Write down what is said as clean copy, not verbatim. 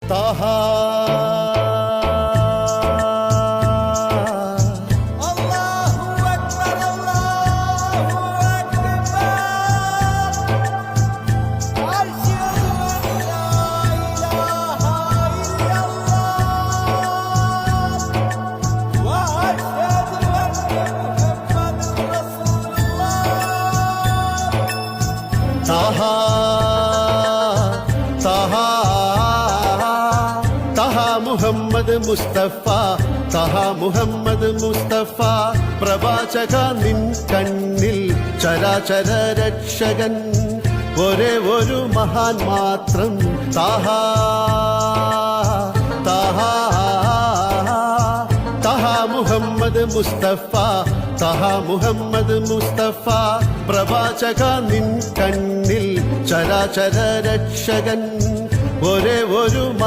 താഹാ താഹാ താഹാ താഹാ മുഹമ്മദ് മുസ്തഫ താഹാ മുഹമ്മദ് മുസ്തഫ പ്രവാചക നിൻ കണ്ണിൽ ചരാചര രക്ഷകൻ ഒരേ ഒരു മഹാൻ മാത്രം താഹാ താഹാ താഹാ മുഹമ്മദ് മുസ്തഫ താഹാ മുഹമ്മദ് മുസ്തഫ പ്രവാചക നിൻ കണ്ണിൽ ചരാചര രക്ഷകൻ ഒരേ ഒരു